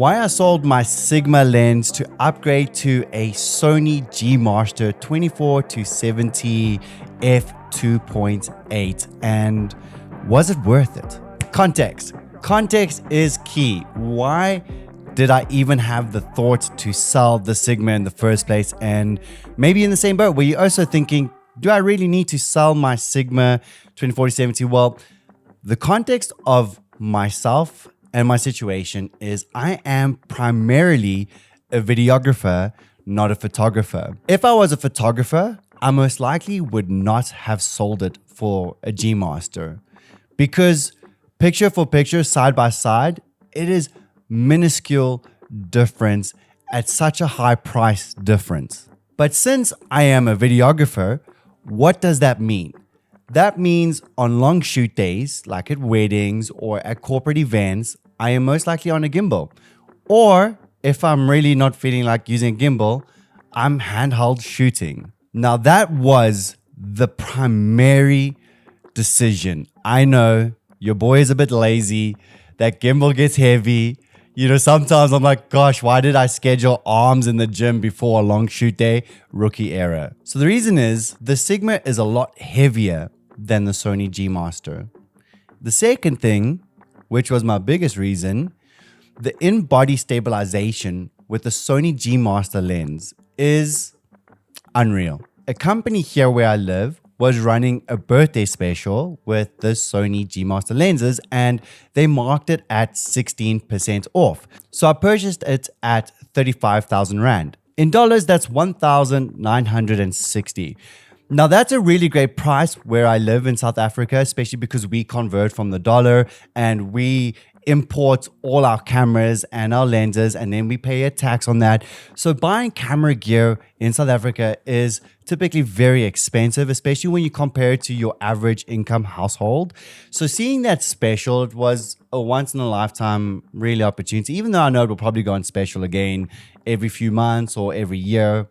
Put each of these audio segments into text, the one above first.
why I sold my Sigma lens to upgrade to a Sony G Master 24-70 f2.8, and was it worth it? Context. Context is key. Why did I even have the thought to sell the Sigma in the first place? And maybe in the same boat where you're also thinking, do I really need to sell my Sigma 24-70? Well, the context of myself and my situation is I am primarily a videographer, not a photographer. If I was a photographer, I most likely would not have sold it for a G Master, because picture for picture, side by side, it is minuscule difference at such a high price difference. But since I am a videographer, what does that mean? That means on long shoot days, like at weddings or at corporate events, I am most likely on a gimbal. Or if I'm really not feeling like using a gimbal, I'm handheld shooting. Now that was the primary decision. I know your boy is a bit lazy. That gimbal gets heavy. You know, sometimes I'm like, gosh, why did I schedule arms in the gym before a long shoot day? Rookie error. So the reason is the Sigma is a lot heavier than the Sony G Master. The second thing, which was my biggest reason, the in-body stabilization with the Sony G Master lens is unreal. A company here where I live was running a birthday special with the Sony G Master lenses, and they marked it at 16% off. So I purchased it at 35,000 Rand. In dollars, that's 1,960. Now that's a really great price where I live in South Africa, especially because we convert from the dollar and we import all our cameras and our lenses, and then we pay a tax on that. So buying camera gear in South Africa is typically very expensive, especially when you compare it to your average income household. So seeing that special, it was a once in a lifetime really opportunity, even though I know it will probably go on special again every few months or every year.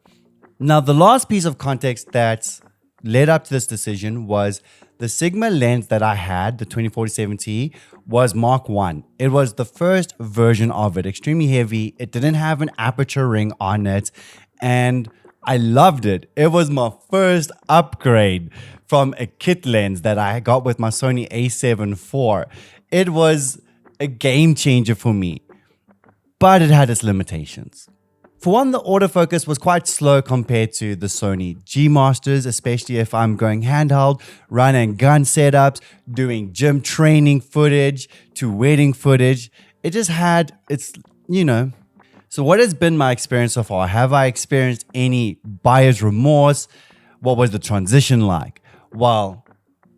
Now, the last piece of context that led up to this decision was the Sigma lens that I had, the 24-70, was Mark I. It was the first version of it, extremely heavy. It didn't have an aperture ring on it, and I loved it. It was my first upgrade from a kit lens that I got with my Sony a7 IV. It was a game changer for me, but it had its limitations. For one, the autofocus was quite slow compared to the Sony G Masters, especially if I'm going handheld, run and gun setups, doing gym training footage to wedding footage. It just had its, So what has been my experience so far? Have I experienced any buyer's remorse? What was the transition like? Well,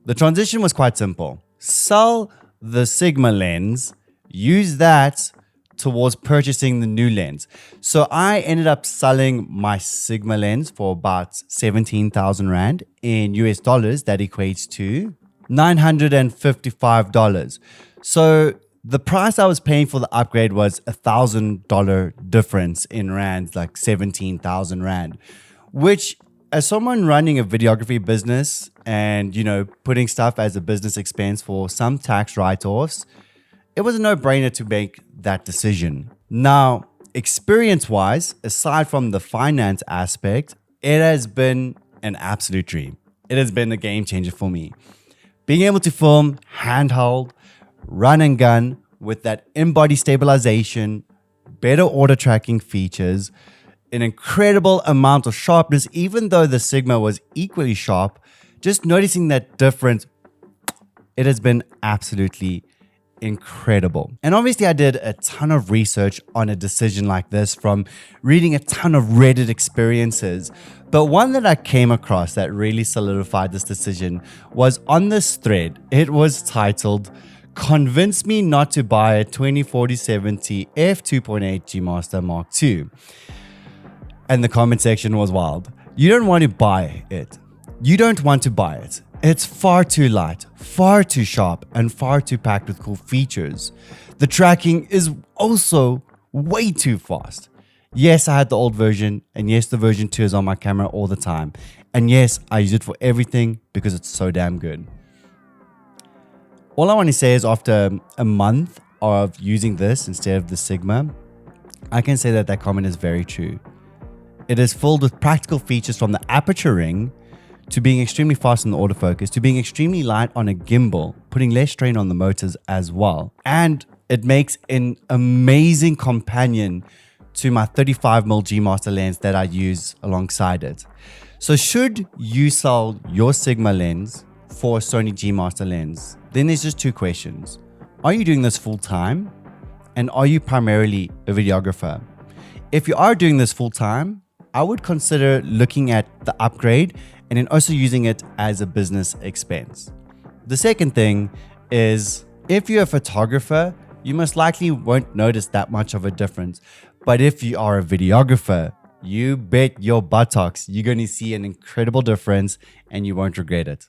the transition was quite simple. Sell the Sigma lens, use that towards purchasing the new lens. So I ended up selling my Sigma lens for about 17,000 Rand in US dollars. That equates to $955. So the price I was paying for the upgrade was $1,000 difference in Rands, like 17,000 Rand, which as someone running a videography business and, putting stuff as a business expense for some tax write-offs, it was a no-brainer to make that decision. Now, experience-wise, aside from the finance aspect, it has been an absolute dream. It has been a game changer for me. Being able to film handheld, run and gun with that in-body stabilization, better auto tracking features, an incredible amount of sharpness, even though the Sigma was equally sharp, just noticing that difference, it has been absolutely incredible. And obviously I did a ton of research on a decision like this from reading a ton of Reddit experiences. But one that I came across that really solidified this decision was on this thread. It was titled, "Convince Me Not to Buy a 2040-70 f2.8 G Master Mark II." And the comment section was wild. You don't want to buy it. You don't want to buy it. It's far too light, far too sharp, and far too packed with cool features. The tracking is also way too fast. Yes, I had the old version, and yes, the version 2 is on my camera all the time. And yes, I use it for everything because it's so damn good. All I want to say is after a month of using this instead of the Sigma, I can say that comment is very true. It is filled with practical features from the aperture ring to being extremely fast in the autofocus, to being extremely light on a gimbal, putting less strain on the motors as well. And it makes an amazing companion to my 35mm G Master lens that I use alongside it. So should you sell your Sigma lens for a Sony G Master lens, then there's just two questions. Are you doing this full time? And are you primarily a videographer? If you are doing this full time, I would consider looking at the upgrade and then also using it as a business expense. The second thing is, if you're a photographer, you most likely won't notice that much of a difference. But if you are a videographer, you bet your buttocks you're going to see an incredible difference and you won't regret it.